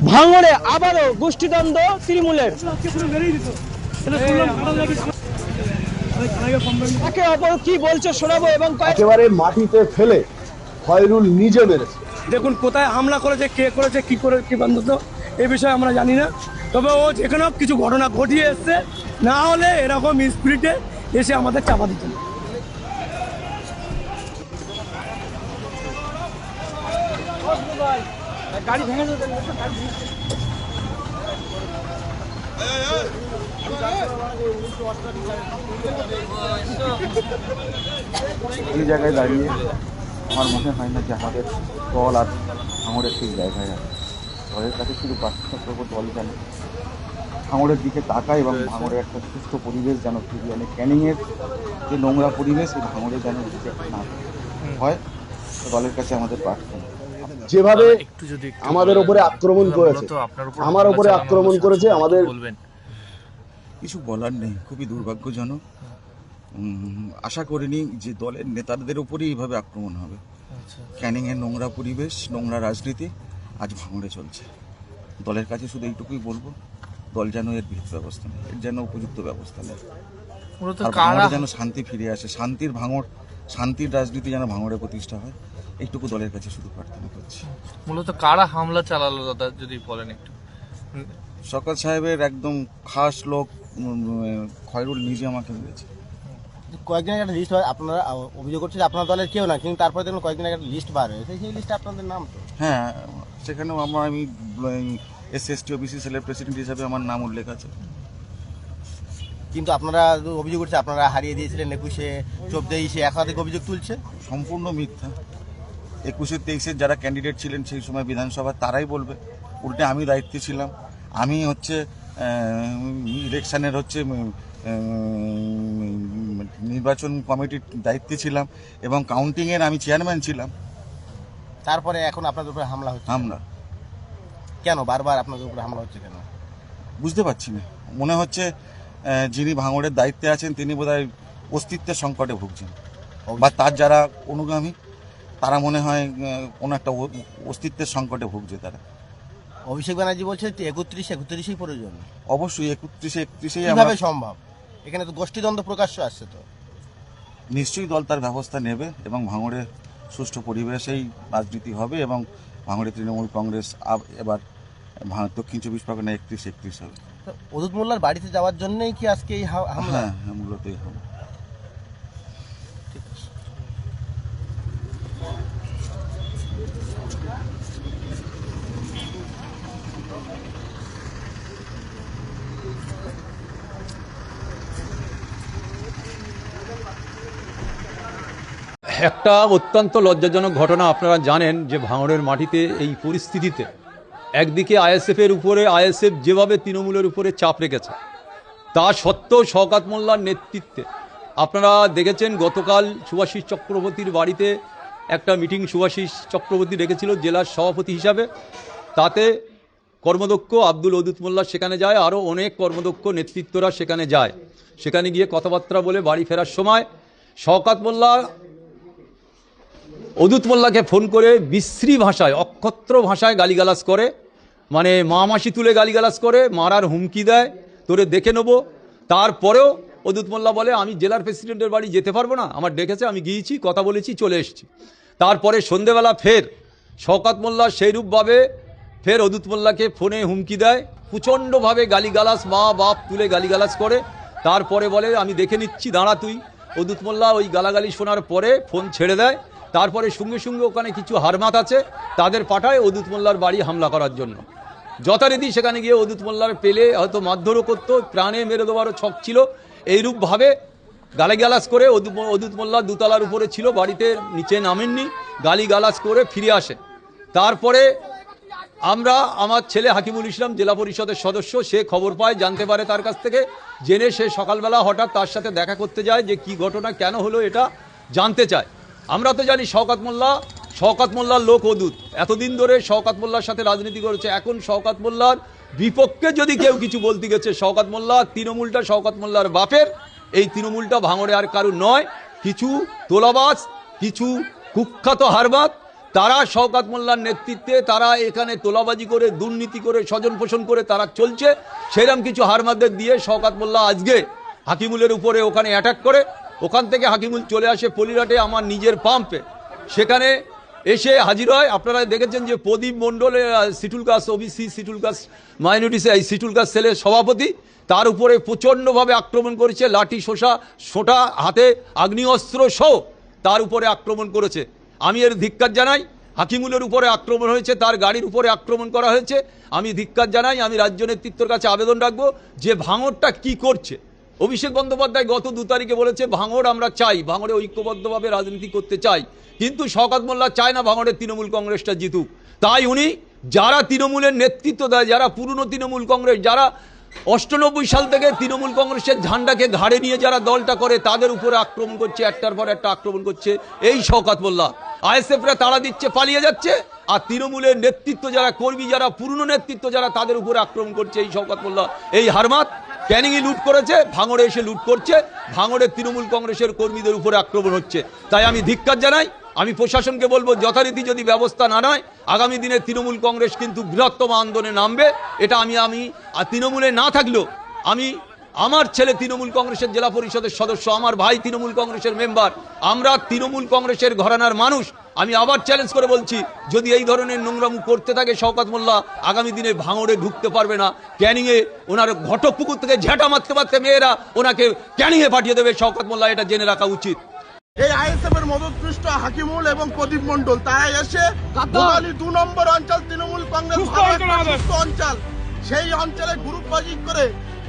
ভাঙড়ে আবারও গোষ্ঠীদ্বন্দ্ব তৃণমূলের, একে অপর কি বলছে শোনাবো এবং একেবারে মাটিতে ফেলে খয়রুল নিজে মেরেছে। দেখুন কোথায় হামলা করেছে, কে করেছে, কি করে কি বন্ধ, এই বিষয়ে আমরা জানি না। তবে ও যেখানেও কিছু ঘটনা ঘটিয়ে এসছে, না হলে এরকম স্পিরিটে এসে আমাদের চাপা দিত না। গাড়ি ভেঙে এই জায়গায় দাঁড়িয়ে আমার মনে হয় না যে আমাদের দল আর ভাঙড়ের সেই জায়গায় আছে। দলের কাছে শুধু প্রার্থনা করবো দল যেন ভাঙড়ের দিকে তাকায় এবং ভাঙড়ের একটা সুস্থ পরিবেশ যেন ফিরিয়ে আনে। ক্যানিংয়ের যে নোংরা পরিবেশ এই ভাঙড়ে যেন রিজেক্ট না হয়, দলের কাছে আমাদের প্রার্থনা। যেভাবে আমাদের উপরে আক্রমণ করেছে, আমার উপরে আক্রমণ করেছে, আমাদের কিছু বলার নেই, খুবই দুর্ভাগ্যজনক। আশা করিনি যে দলের নেতাদের উপরই এইভাবে আক্রমণ হবে। ক্যানিংয়ের নোংরা পরিবেশ, নোংরা রাজনীতি আজ ভাঙড়ে চলছে। দলের কাছে শুধু এইটুকুই বলবো, দল যেন এর বিহিত ব্যবস্থা নেয়, এর যেন উপযুক্ত ব্যবস্থা নেয়, আর ভাঙড়ে যেন শান্তি ফিরে আসে, শান্তির রাজনীতি যেন ভাঙড়ে প্রতিষ্ঠা হয়, এইটুকু দলের কাছে শুধু প্রার্থনা করছি। মূলত কারা হামলা চালালো দাদা যদি বলেন একটু? সকাল সাহেবের একদম খাস লোক খয়রুল নিজে আমাকে বলেছে। কয়েকদিন একটা লিস্ট আপনারা অভিযোগ করছে যে আপনার দলের কেউ না, কিন্তু তারপরে দেখুন কয়েকদিন একটা লিস্ট বার হয়েছে, সেই লিস্টে আপনাদের নাম তো। হ্যাঁ, সেখানেও আমি SST OBC সেলের প্রেসিডেন্ট হিসাবে আমার নাম উল্লেখ আছে। কিন্তু আপনারা অভিযোগ করছে আপনারা হারিয়ে দিয়েছিলেন 21-এ, 24-এ, একাধিক অভিযোগ তুলছে। সম্পূর্ণ মিথ্যা। 21-23-এর যারা ক্যান্ডিডেট ছিলেন সেই সময় বিধানসভা, তারাই বলবে। উল্টে আমি দায়িত্বে ছিলাম, আমি ইলেকশনের নির্বাচন কমিটির দায়িত্বে ছিলাম এবং কাউন্টিংয়ের আমি চেয়ারম্যান ছিলাম। তারপরে এখন আপনাদের উপরে হামলা হচ্ছে। হামলা কেন বারবার আপনাদের উপরে হামলা হচ্ছে কেন বুঝতে পারছি না। মনে হচ্ছে যিনি ভাঙড়ের দায়িত্বে আছেন তিনি বোধহয় অস্তিত্বের সংকটে ভুগছেন, বা তার যারা অনুগামী তারা মনে হয় কোনো একটা অস্তিত্বের সংকটে ভুগছে তারা। অভিষেক ব্যানার্জি বলছে 31-31 প্রয়োজন। অবশ্যই 31-31 কিভাবে সম্ভব? এখানে তো গোষ্ঠীদ্বন্দ্ব প্রকাশ্য আসছে, তো নিশ্চয়ই দল তার ব্যবস্থা নেবে এবং ভাঙড়ে সুষ্ঠু পরিবেশেই রাজনীতি হবে এবং ভাঙড়ে তৃণমূল কংগ্রেস এবার দক্ষিণ 24 পরগনা 31-31 হবে। অদূত মোল্লার বাড়িতে যাওয়ার জন্যই কি আজকে এই হামলা? হ্যাঁ, মূলত এই হামলা। একটা অত্যন্ত লজ্জাজনক ঘটনা। আপনারা জানেন যে ভাঙড়ের মাটিতে এই পরিস্থিতিতে একদিকে আইএসএফের উপরে আইএসএফ যেভাবে তৃণমূলের উপরে চাপ রেখেছে, তা সত্ত্বেও শওকত মোল্লার নেতৃত্বে আপনারা দেখেছেন গতকাল শুভাশিস চক্রবর্তীর বাড়িতে একটা মিটিং শুভাশিস চক্রবর্তী রেখেছিল জেলার সভাপতি হিসাবে। তাতে কর্মদক্ষ আব্দুল অদুত মোল্লা সেখানে যায়, আরও অনেক কর্মদক্ষ নেতৃত্বরা সেখানে যায়। সেখানে গিয়ে কথাবার্তা বলে বাড়ি ফেরার সময় শওকত মোল্লা অদুত মোল্লাকে ফোন করে বিশ্রী ভাষায়, অক্ষত্র ভাষায় গালিগালাজ করে, মানে মা মাসি তুলে গালিগালাজ করে, মারার হুমকি দেয়, তোরে দেখে নেবো। তারপরেও অদুত মোল্লা বলে আমি জেলার প্রেসিডেন্টের বাড়ি যেতে পারবো না, আমার ডেকেছে, আমি গিয়েছি, কথা বলেছি, চলে এসেছি। তারপরে সন্ধেবেলা ফের শওকত মোল্লা সেইরূপভাবে ফের অদুত মোল্লাকে ফোনে হুমকি দেয়, প্রচণ্ডভাবে গালিগালাজ, মা বাপ তুলে গালিগালাজ করে। তারপরে বলে আমি দেখে নিচ্ছি, দাঁড়া তুই। অদুত মোল্লা ওই গালাগালি শোনার পরে ফোন ছেড়ে দেয়। তারপরে সঙ্গে সঙ্গে ওখানে কিছু হারমাত আছে, তাদের পাঠায় অদুত মোল্লার বাড়ি হামলা করার জন্য। যথারীতি সেখানে গিয়ে অদুত মোল্লার পেলে হয়তো মারধরও করতো, প্রাণে মেরে দেওয়ারও ছক ছিল। এইরূপভাবে গালিগালাজ করে অদুত মোল্লা দুতলার উপরে ছিল, বাড়িতে নিচে নামেননি, গালিগালাজ করে ফিরে আসে। তারপরে আমার ছেলে হাকিমুল ইসলাম জেলা পরিষদের সদস্য, সে খবর পায়, জানতে পারে তার কাছ থেকে, জেনে সে সকালবেলা হঠাৎ তার সাথে দেখা করতে যায় যে কি ঘটনা, কেন হলো, এটা জানতে চায়। আমরা তো জানি শওকত মোল্লার লোক অদূত, এতদিন ধরে শওকত মোল্লার সাথে রাজনীতি করেছে। এখন শওকত মোল্লার বিপক্ষে যদি কেউ কিছু বলতে গেছে, শওকত মোল্লা, তৃণমূলটা শওকত মোল্লার বাপের, এই তৃণমূলটা ভাঙড়ে আর কারু নয়। কিছু তোলাবাজ, কিছু কুখ্যাত হারবাদ, তারা শওকত মোল্লার নেতৃত্বে তারা এখানে তোলাবাজি করে দুর্নীতি করে স্বজন পোষণ করে তারা চলছে। সেরকম কিছু হারমাদদের দিয়ে শওকত মোল্লা আজকে হাকিমুলের উপরে ওখানে অ্যাটাক করে, ওখান থেকে হাকিমুল চলে আসে পলিরাটে আমার নিজের পাম্পে, সেখানে এসে হাজির হয়। আপনারা দেখেছেন যে প্রদীপ মণ্ডল সিটুল কাস্ট ওবিসি সিটুল কাস্ট মাইনরিটিস এই সিটুল কাস্ট সেলের সভাপতি, তার উপরে প্রচণ্ডভাবে আক্রমণ করেছে, লাঠি সোঁটা হাতে আগ্নেয়াস্ত্র সহ তার উপরে আক্রমণ করেছে। আমি এর ধিক্কার জানাই। হাকিমুলের উপরে আক্রমণ হয়েছে, তার গাড়ির উপরে আক্রমণ করা হয়েছে, আমি ধিক্কার জানাই। আমি রাজ্য নেতৃত্বের কাছে আবেদন রাখবো যে ভাঙড়টা কি করছে। অভিষেক বন্দ্যোপাধ্যায় গত 2 তারিখে বলেছে ভাঙড় আমরা চাই, ভাঙড়ে ঐক্যবদ্ধভাবে রাজনীতি করতে চাই, কিন্তু শওকত মোল্লা চায় না ভাঙড়ের তৃণমূল কংগ্রেসটা জিতুক। তাই উনি যারা তৃণমূলের নেতৃত্ব দেয়, যারা পুরনো তৃণমূল কংগ্রেস, যারা 98 সাল থেকে তৃণমূল কংগ্রেসের ঝান্ডাকে ঘাড়ে নিয়ে যারা দলটা করে, তাদের উপরে আক্রমণ করছে, একটার পর একটা আক্রমণ করছে এই শওকত মোল্লা। আইএসএফরা তাড়া দিচ্ছে, পালিয়ে যাচ্ছে, আর তৃণমূলের নেতৃত্ব যারা কর্মী, যারা পুরনো নেতৃত্ব যারা, তাদের উপরে আক্রমণ করছে এই শওকত মোল্লা। এই হারমাত ক্যানিংয়ে লুট করেছে, ভাঙড়ে এসে লুট করছে, ভাঙড়ের তৃণমূল কংগ্রেসের কর্মীদের উপরে আক্রমণ হচ্ছে। তাই আমি ধিক্কার জানাই। আমি প্রশাসনকে বলবো যথারীতি যদি ব্যবস্থা না নেয়, আগামী দিনে তৃণমূল কংগ্রেস কিন্তু বৃহত্তম আন্দোলনে নামবে। এটা আমি আর তৃণমূলে না থাকলেও আমার ছেলে তৃণমূল কংগ্রেসের জেলা পরিষদের সদস্য, আমার ভাই তৃণমূল কংগ্রেসের মেম্বার, আমরা তৃণমূল কংগ্রেসের ঘরানার মানুষ। আমি আবার চ্যালেঞ্জ করে বলছি, যদি এই ধরনের নোংরামু করতে থাকে শওকত মোল্লা, আগামী দিনে ভাঙড়ে ঢুকতে পারবে না। ক্যানিংয়ে ওনার ঘটকপুকুর থেকে ঝেঁটা মারতে মারতে মেয়েরা ওনাকে ক্যানিংয়ে পাঠিয়ে দেবে শওকত মোল্লা, এটা জেনে রাখা উচিত। এই আইএসএফ এর মদতপৃষ্ট হাকিমুল এবং প্রদীপ মণ্ডল তারা এসে গোয়ালি 2 নম্বর অঞ্চল তৃণমূল কংগ্রেস সুস্থ অঞ্চল, সেই অঞ্চলে গ্রুপবাজি করে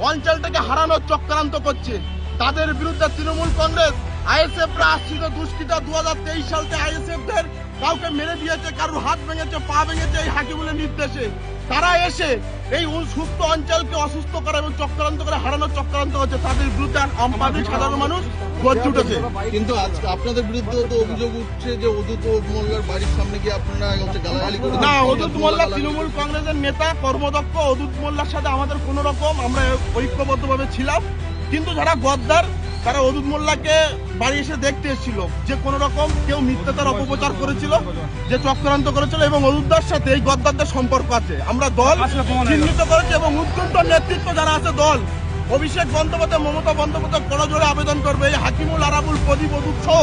অঞ্চলটাকে হারানোর চক্রান্ত করছে। তাদের বিরুদ্ধে তৃণমূল কংগ্রেস আইএসএফরা আশ্রিত দুষ্কৃতা 2023 সাল থেকে আইএসএফদের কাউকে মেরে দিয়েছে, কারোর হাত ভেঙেছে, পা ভেঙেছে এই হাকিমুলের নির্দেশে। তারা এসে এই সুস্থ অঞ্চলকে অসুস্থ করে এবং চক্রান্ত করে হারানোর চক্রান্ত হচ্ছে। তাদের বিরুদ্ধে আমাদের সাধারণ মানুষ গর্জে উঠেছে। কিন্তু আজকে আপনাদের বিরুদ্ধে তো অভিযোগ উঠছে যে অদূত মোল্লার বাড়ির সামনে গিয়ে আপনারা গালাগালি করে। না, অদূত মোল্লা তৃণমূল কংগ্রেসের নেতা কর্মদক্ষ। অদূত মোল্লার সাথে আমাদের কোন রকম আমরা ঐক্যবদ্ধভাবে ছিলাম, কিন্তু যারা গদ্দার তারা অদূত মোল্লাকে বাড়ি এসে দেখতে এসেছিল, যে কোন রকম কেউ মিথ্যাচার অপপ্রচার করেছিল, যে চক্রান্ত করেছিল, এবং অদূতদার সাথে এই গদ্দারদের সম্পর্ক আছে। আমরা দল চিহ্নিত করেছি এবং উৎকণ্ঠ নেতৃত্ব যারা আছে দল, অভিষেক বন্দ্যোপাধ্যায়, মমতা বন্দ্যোপাধ্যায় করজোড়ে আবেদন করবে এই হাকিমুল, আরাবুল, প্রদীপ, অদূত সহ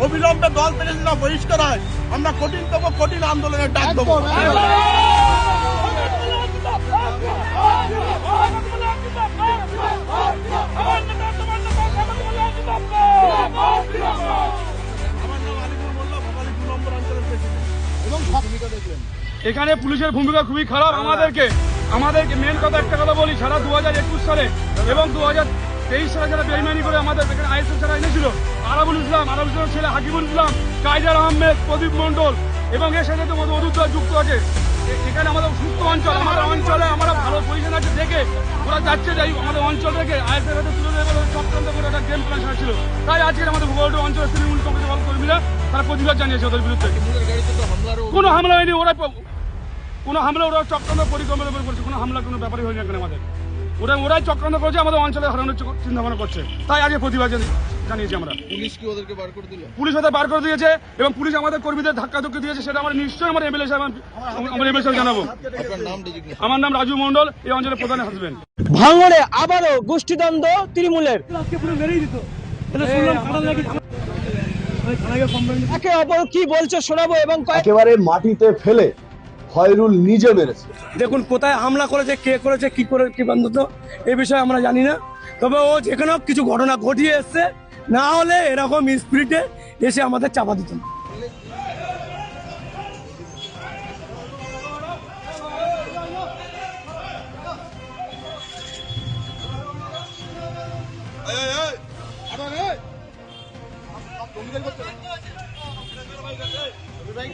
অবিলম্বে দল থেকে যেন বহিষ্কার হয়। আমরা কঠিনতম কঠিন আন্দোলনের ডাক দেবো। এখানে পুলিশের ভূমিকা খুবই খারাপ। আমাদেরকে মেন কথা একটা কথা বলি, সারা 2021 সালে এবং 2023 সালে যারা বেইমানি করে আমাদের এখানে আইএসএফ যারা এনেছিল, আরাবুল ইসলামের ছেলে হাকিমুল ইসলাম, কাইদার আহমেদ, প্রদীপ মণ্ডল এবং এর সাথে তো অদূত যুক্ত আছে। এখানে আমাদের সুস্থ অঞ্চল, আমাদের অঞ্চলে আমরা ভালো পজিশন আছে দেখে ওরা যাচ্ছে, যাই আমাদের অঞ্চল থেকে আইএসএফ হাতে তুলে দেবে চক্রান্ত করে একটা গেম প্ল্যান ছিল। তাই আজকে আমাদের ভূগোল অঞ্চলের তৃণমূল কংগ্রেসের ভালো কর্মীরা তারা প্রতিবাদ জানিয়েছে ওদের বিরুদ্ধে। কোনো হামলা হয়নি, ওরা চক্রান্ত পরিকল্পনা করছে, কোনো হামলা কোনো ব্যাপারই হয়নি এখানে আমাদের। ওরাই চক্রান্ত করছে, আমাদের অঞ্চলে হারানোর চিন্তা ভাবনা করছে। তাই আজকে প্রতিবাদ জানিয়েছি আমরা। পুলিশ কি ওদেরকে বার করে দিল? পুলিশ ওদের বার করে দিয়েছে এবং পুলিশ আমাদের কর্মীদের ধাক্কাধুক্কি দিয়েছে, সেটা আমরা নিশ্চয়ই আমার এমএলএ সাহেব জানাবো। আমার নাম রাজু মণ্ডল, এই অঞ্চলের প্রধান হাসবেন্ড। ভাঙড়ে আবারও গোষ্ঠীদ্বন্দ্ব তৃণমূলের, একে অপর কি বলছে শোনাবো এবং একেবারে মাটিতে ফেলে খয়রুল নিজে মেরেছে। দেখুন কোথায় হামলা করেছে, কে করেছে, কি বান্ধব, এই বিষয়ে আমরা জানি না। তবে ও যেখানে কিছু ঘটনা ঘটিয়ে এসছে, না হলে এরকম স্পিরিটে এসে আমাদের চাপা দিত না।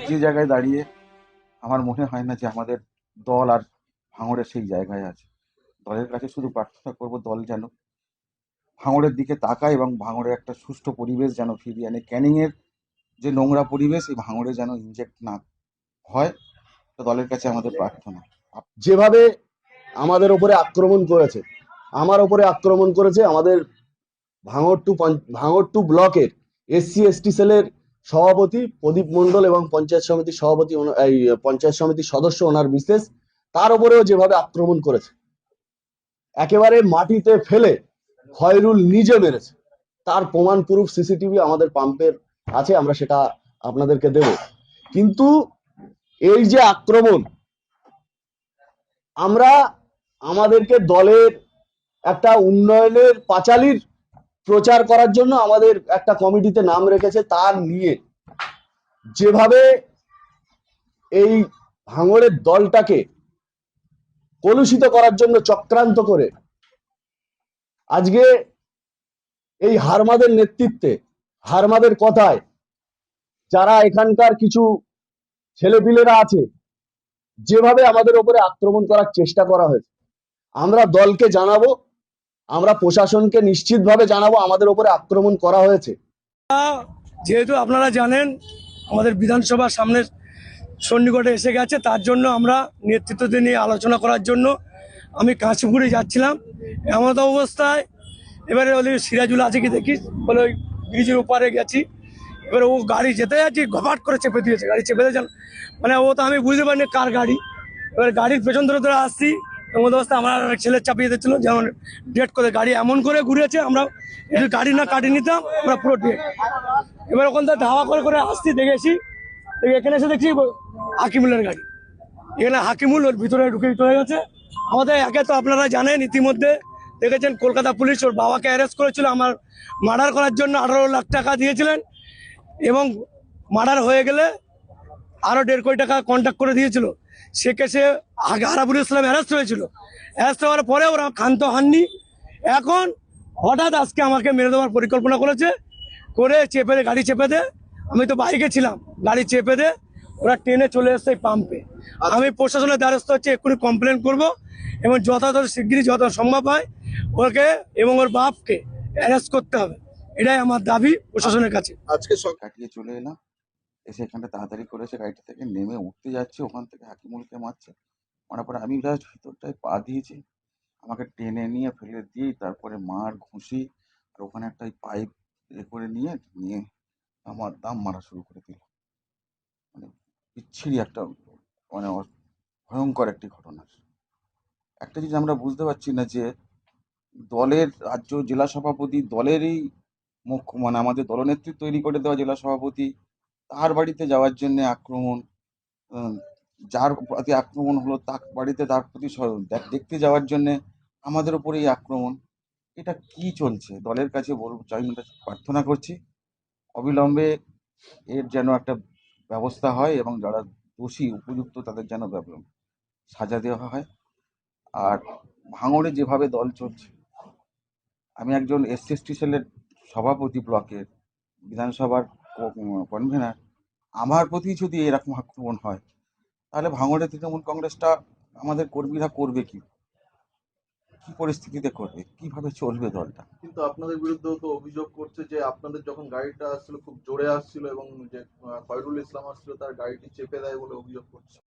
যে জায়গায় দাঁড়িয়ে আমার মনে হয় না যে আমাদের দল আর ভাঙড়ের সেই জায়গায় আছে। দলের কাছে শুধু প্রার্থনা করব, দল যেন ভাঙড়ের দিকে তাকায় এবং ভাঙড়ে একটা সুষ্ঠু পরিবেশ যেন ফিরিয়ে আনে। ক্যানিংয়ের যে নোংরা পরিবেশ এই ভাঙড়ে যেন ইনজেক্ট না হয়, তো দলের কাছে আমাদের প্রার্থনা। যেভাবে আমাদের ওপরে আক্রমণ করেছে, আমাদের ভাঙড় টু ব্লকের SC ST সেলের সভাপতি প্রদীপ মণ্ডল এবং পঞ্চায়েত সমিতির সভাপতি এই পঞ্চায়েত সমিতির সদস্য ওনার বিশেষ তার উপরেও যেভাবে আক্রমণ করেছে, একেবারে মাটিতে ফেলে খয়রুল নিজে মেরেছে, তার প্রমাণ প্রুফ সিসিটিভি আমাদের পাম্পের আছে, আমরা সেটা আপনাদেরকে দেব। কিন্তু এই যে আক্রমণ, আমরা আমাদেরকে দলের একটা উন্নয়নের পাঁচালীর প্রচার করার জন্য আমাদের একটা কমিটিতে নাম রেখেছে, তার নিয়ে যেভাবে এই ভাঙড়ের দলটাকে কলুষিত করার জন্য চক্রান্ত করে আজকে এই হারমাদের নেতৃত্বে, হারমাদের কথায় যারা এখানকার কিছু ছেলেপিলেরা আছে, যেভাবে আমাদের উপরে আক্রমণ করার চেষ্টা করা হয়েছে, আমরা দলকে জানাবো, আমরা প্রশাসনকে নিশ্চিতভাবে জানাবো আমাদের উপরে আক্রমণ করা হয়েছে। যেহেতু আপনারা জানেন আমাদের বিধানসভার সামনে সন্নিকটে এসে গেছে, তার জন্য আমরা নেতৃত্বদের নিয়ে আলোচনা করার জন্য আমি কাঁচপুরে যাচ্ছিলাম। এমন অবস্থায় এবারে ওদের সিরাজুল আছে কি দেখি বলে ওই ব্রিজের উপরে গেছি, এবারে ও গাড়ি যেতে যাচ্ছি ঘপাট করে চেপে দিয়েছে, গাড়ি চেপে দিয়েছে, মানে ও তো আমি বুঝতে পারিনি কার গাড়ি। এবারে গাড়ির পেছন ধরে ধরে আসছি, এমন অবস্থায় আমার ছেলে চাপিয়ে দিচ্ছিল, যেমন ডেট করে গাড়ি এমন করে ঘুরেছে, আমরা একটু গাড়ি না কাটিয়ে নিতাম আমরা পুরো ডেট। এবার ওখান থেকে ধাওয়া করে করে আসছি, দেখেছি এখানে এসে দেখছি হাকিমুলের গাড়ি, এখানে হাকিমুল ওর ভিতরে ঢুকে চলে গেছে। আমাদের একে তো আপনারা জানেন, ইতিমধ্যে দেখেছেন কলকাতা পুলিশ ওর বাবাকে অ্যারেস্ট করেছিল, আমার মার্ডার করার জন্য 18 লাখ টাকা দিয়েছিলেন এবং মার্ডার হয়ে গেলে আরও 1.5 কোটি টাকা কন্ট্যাক্ট করে দিয়েছিল। সে কেসে আরাবুল ইসলাম অ্যারেস্ট হয়েছিল, অ্যারেস্ট হওয়ার পরে ওরা ক্ষান্ত হননি। এখন হঠাৎ আজকে আমাকে মেরে দেওয়ার পরিকল্পনা করেছে, করে চেপে দে, গাড়ি চেপে দে, আমি তো বাইকে ছিলাম, গাড়ি চেপে দে, ওরা ট্রেনে চলে এসছে এই পাম্পে। আমি প্রশাসনের দ্বারস্থ হচ্ছে, এক্ষুনি কমপ্লেন করব এবং যথাযথ শিগগিরই যত সম্ভব হয় ওকে এবং ওর বাপকে অ্যারেস্ট করতে হবে, এটাই আমার দাবি প্রশাসনের কাছে। আজকে কাটিয়ে চলে এলাম, এসে এখানটা তাড়াতাড়ি করেছে, গাড়িটা থেকে নেমে উঠতে যাচ্ছে, ওখান থেকে হাকিমুলকে মারছে, মারার পরে আমি জাস্ট ভিতরটায় পা দিয়েছি, আমাকে টেনে নিয়ে ফেলে দিয়েই তারপরে মার ঘুষি আর ওখানে একটা পাইপ করে নিয়ে নিয়ে আমার দাম মারা শুরু করে দিল। মানে বিচ্ছিরি একটা, মানে ভয়ঙ্কর একটি ঘটনা। একটা জিনিস আমরা বুঝতে পারছি না যে দলের রাজ্য জেলা সভাপতি, দলেরই মুখ্য, মানে আমাদের দলনেত্রী তৈরি করে দেওয়া জেলা সভাপতি, তার বাড়িতে যাওয়ার জন্য আক্রমণ, যার প্রতি আক্রমণ হলো তার বাড়িতে তার প্রতি দেখতে যাওয়ার জন্য আমাদের উপরেই আক্রমণ। এটা কি চলছে? দলের কাছে বলবো, চাই প্রার্থনা করছি অবিলম্বে এর যেন একটা ব্যবস্থা হয় এবং যারা দোষী উপযুক্ত তাদের যেন সাজা দেওয়া হয়। আর ভাঙড়ে যেভাবে দল চলছে, আমি একজন SC/ST সেলের সভাপতি, ব্লকের বিধানসভার কনভেনার, আমার প্রতি যদি এরকম আক্রমণ হয় তাহলে ভাঙড়ে তৃণমূল কংগ্রেসটা আমাদের কর্মীরা করবে কি, কি পরিস্থিতিতে করবে, কিভাবে চলবে দলটা? কিন্তু আপনাদের বিরুদ্ধেও তো অভিযোগ করছে যে আপনাদের যখন গাড়িটা আসছিল খুব জোরে আসছিল এবং যে খয়রুল ইসলাম আসছিল তার গাড়িটি চেপে দেয় বলে অভিযোগ করছে।